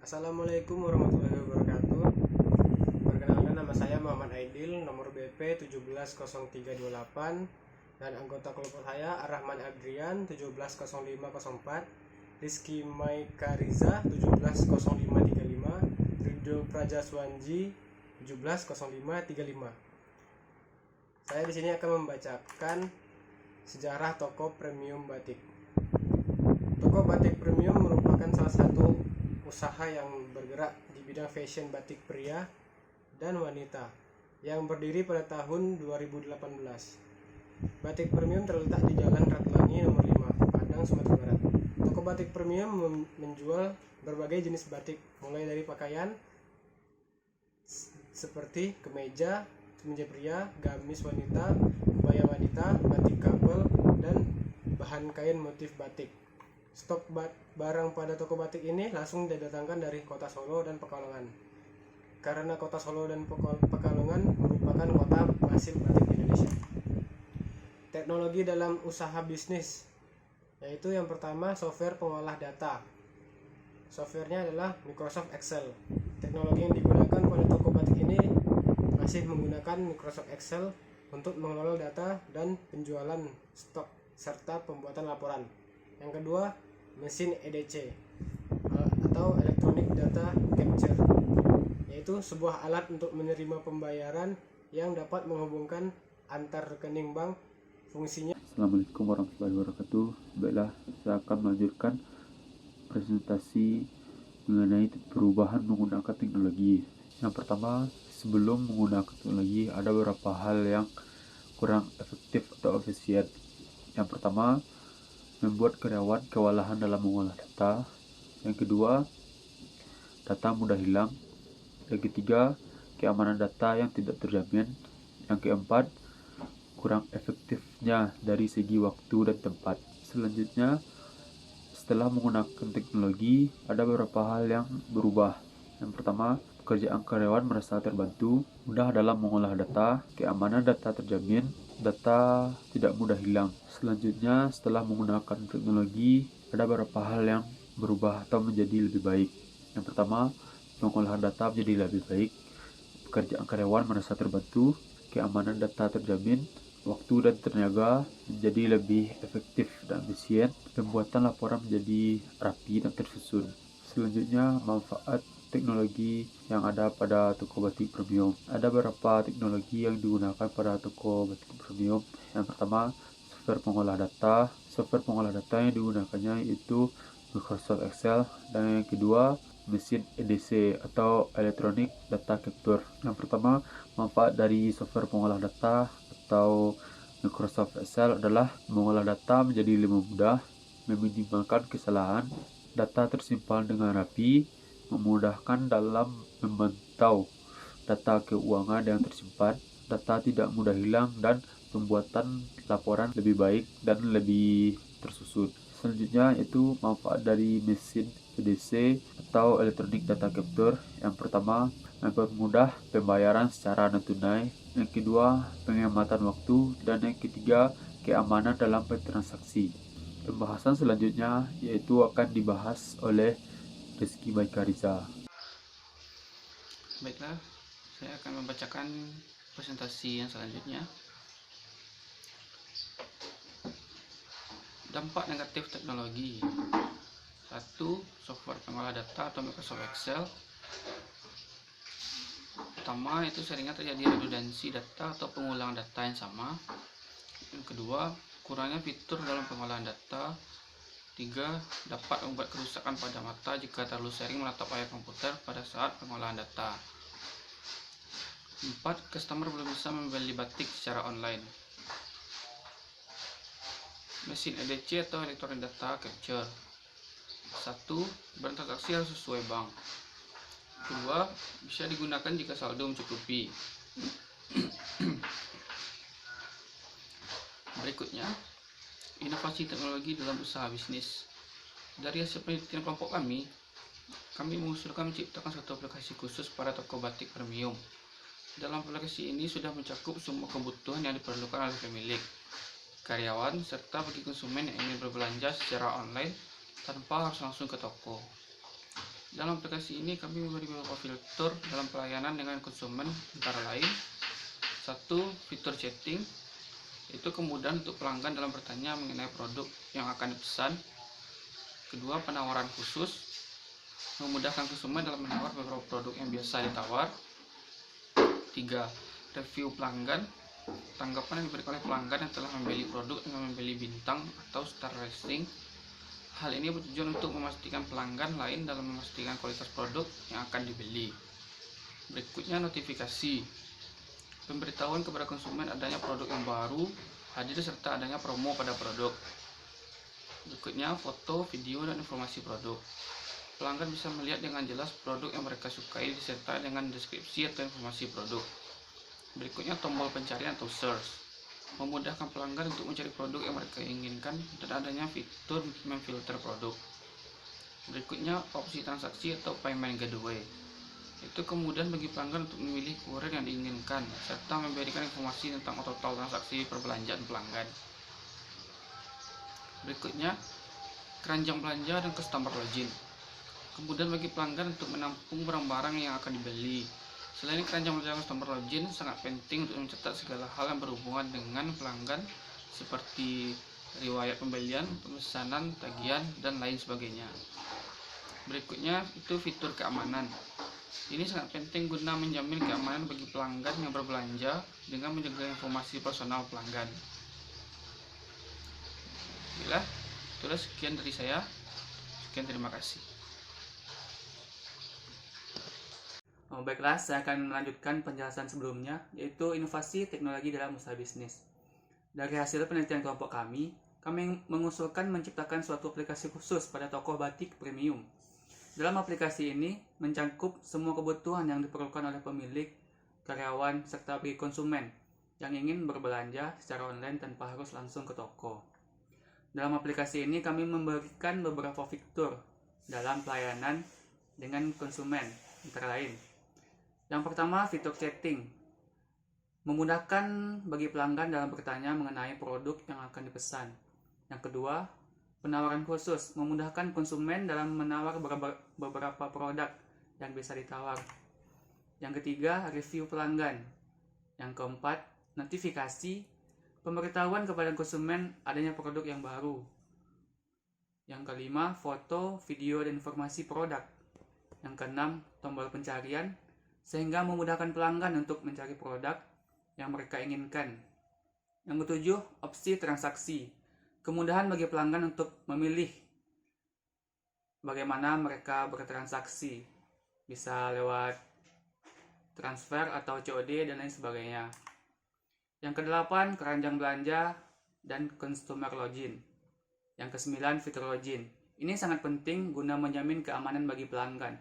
Assalamualaikum warahmatullahi wabarakatuh. Perkenalkan, nama saya Muhammad Aidil, nomor BP 170328, dan anggota kelompok saya Ar-Rahman Adrian 170504, Rizky Maikariza 170535, Ridho Prajaswanji 170535. Saya di sini akan membacakan sejarah toko premium batik. Toko batik premium merupakan salah satu usaha yang bergerak di bidang fashion batik pria dan wanita yang berdiri pada tahun 2018. Batik premium terletak di Jalan Ratlangi nomor 5, Padang, Sumatera Barat. Toko batik premium menjual berbagai jenis batik, mulai dari pakaian seperti kemeja pria, gamis wanita, kebaya wanita, batik couple, dan bahan kain motif batik. Stok barang pada toko batik ini langsung didatangkan dari kota Solo dan Pekalongan, karena kota Solo dan Pekalongan merupakan kota penghasil batik di Indonesia. Teknologi dalam usaha bisnis, yaitu yang pertama software pengolah data. Softwarenya adalah Microsoft Excel. Teknologi yang digunakan pada toko batik ini masih menggunakan Microsoft Excel untuk mengelola data dan penjualan stok serta pembuatan laporan. Yang kedua, mesin EDC atau Electronic Data Capture, yaitu sebuah alat untuk menerima pembayaran yang dapat menghubungkan antar rekening bank. Fungsinya. Assalamualaikum warahmatullahi wabarakatuh. Baiklah, saya akan melanjutkan presentasi mengenai perubahan menggunakan teknologi. Yang pertama, sebelum menggunakan teknologi ada beberapa hal yang kurang efektif atau efisien. Yang pertama, membuat karyawan kewalahan dalam mengolah data. Yang kedua, data mudah hilang. Yang ketiga, keamanan data yang tidak terjamin. Yang keempat, kurang efektifnya dari segi waktu dan tempat. Selanjutnya, setelah menggunakan teknologi, ada beberapa hal yang berubah. Yang pertama, pekerjaan karyawan merasa terbantu, mudah dalam mengolah data, keamanan data terjamin, data tidak mudah hilang. Selanjutnya, setelah menggunakan teknologi, ada beberapa hal yang berubah atau menjadi lebih baik. Yang pertama, pengolahan data menjadi lebih baik, pekerjaan karyawan merasa terbantu, keamanan data terjamin, waktu dan tenaga menjadi lebih efektif dan efisien, pembuatan laporan menjadi rapi dan tersusun. Selanjutnya, manfaat teknologi yang ada pada toko batik premium. Ada beberapa teknologi yang digunakan pada toko batik premium. Yang pertama, software pengolah data. Software pengolah data yang digunakannya yaitu Microsoft Excel. Dan yang kedua, mesin EDC atau Electronic Data Capture. Yang pertama, manfaat dari software pengolah data atau Microsoft Excel adalah mengolah data menjadi lebih mudah, meminimalkan kesalahan, data tersimpan dengan rapi, memudahkan dalam memantau data keuangan yang tersimpan, data tidak mudah hilang, dan pembuatan laporan lebih baik dan lebih tersusun. Selanjutnya itu manfaat dari mesin EDC atau Electronic Data Capture. Yang pertama, mempermudah pembayaran secara non-tunai. Yang kedua, penghematan waktu. Dan yang ketiga, keamanan dalam transaksi. Pembahasan selanjutnya yaitu akan dibahas oleh Rizky Maikariza. Baiklah, saya akan membacakan presentasi yang selanjutnya. Dampak negatif teknologi. 1. Software pengolah data atau Microsoft Excel. Pertama, itu seringnya terjadi redundansi data atau pengulangan data yang sama. Yang kedua, kurangnya fitur dalam pengolahan data. 3. Dapat membuat kerusakan pada mata jika terlalu sering menatap layar komputer pada saat pengolahan data. 4. Customer belum bisa membeli batik secara online. Mesin EDC atau Electronic Data Capture. 1. Bertransaksi harus sesuai bank. 2. Bisa digunakan jika saldo mencukupi. Berikutnya, inovasi teknologi dalam usaha bisnis. Dari hasil penelitian kelompok kami mengusulkan menciptakan satu aplikasi khusus pada toko batik premium. Dalam aplikasi ini sudah mencakup semua kebutuhan yang diperlukan oleh pemilik, karyawan, serta bagi konsumen yang ingin berbelanja secara online tanpa harus langsung ke toko. Dalam aplikasi ini kami memberi beberapa filter dalam pelayanan dengan konsumen, antara lain: 1. Fitur chatting, itu kemudahan untuk pelanggan dalam bertanya mengenai produk yang akan dipesan. 2. Penawaran khusus, memudahkan konsumen dalam menawar beberapa produk yang biasa ditawar. 3. Review pelanggan, tanggapan yang diberikan oleh pelanggan yang telah membeli produk dengan membeli bintang atau star rating. Hal ini bertujuan untuk memastikan pelanggan lain dalam memastikan kualitas produk yang akan dibeli. Berikutnya notifikasi, pemberitahuan kepada konsumen adanya produk yang baru hadir serta adanya promo pada produk. Berikutnya foto, video, dan informasi produk. Pelanggan bisa melihat dengan jelas produk yang mereka sukai disertai dengan deskripsi atau informasi produk. Berikutnya tombol pencarian atau search, memudahkan pelanggan untuk mencari produk yang mereka inginkan dan adanya fitur memfilter produk. Berikutnya opsi transaksi atau payment gateway, itu kemudahan bagi pelanggan untuk memilih kurir yang diinginkan serta memberikan informasi tentang total transaksi perbelanjaan pelanggan. Berikutnya keranjang belanja dan customer login, kemudahan bagi pelanggan untuk menampung barang-barang yang akan dibeli. Selain keranjang belanja customer login sangat penting untuk mencatat segala hal yang berhubungan dengan pelanggan seperti riwayat pembelian, pemesanan, tagihan, dan lain sebagainya. Berikutnya itu fitur keamanan. Ini sangat penting guna menjamin keamanan bagi pelanggan yang berbelanja dengan menjaga informasi personal pelanggan. Itulah sekian dari saya. Sekian, terima kasih. Baiklah, saya akan melanjutkan penjelasan sebelumnya, yaitu inovasi teknologi dalam usaha bisnis. Dari hasil penelitian kelompok kami mengusulkan menciptakan suatu aplikasi khusus pada toko batik premium. Dalam aplikasi ini mencakup semua kebutuhan yang diperlukan oleh pemilik, karyawan, serta bagi konsumen yang ingin berbelanja secara online tanpa harus langsung ke toko. Dalam aplikasi ini kami memberikan beberapa fitur dalam pelayanan dengan konsumen, antara lain: yang pertama, fitur chatting, memudahkan bagi pelanggan dalam bertanya mengenai produk yang akan dipesan. Yang kedua, penawaran khusus, memudahkan konsumen dalam menawar beberapa produk yang bisa ditawar. Yang ketiga, review pelanggan. Yang keempat, notifikasi, pemberitahuan kepada konsumen adanya produk yang baru. Yang kelima, foto, video, dan informasi produk. Yang keenam, tombol pencarian, sehingga memudahkan pelanggan untuk mencari produk yang mereka inginkan. Yang ketujuh, opsi transaksi, kemudahan bagi pelanggan untuk memilih bagaimana mereka bertransaksi, bisa lewat transfer atau COD dan lain sebagainya. Yang kedelapan, keranjang belanja dan customer login. Yang kesembilan, fitur login. Ini sangat penting guna menjamin keamanan bagi pelanggan.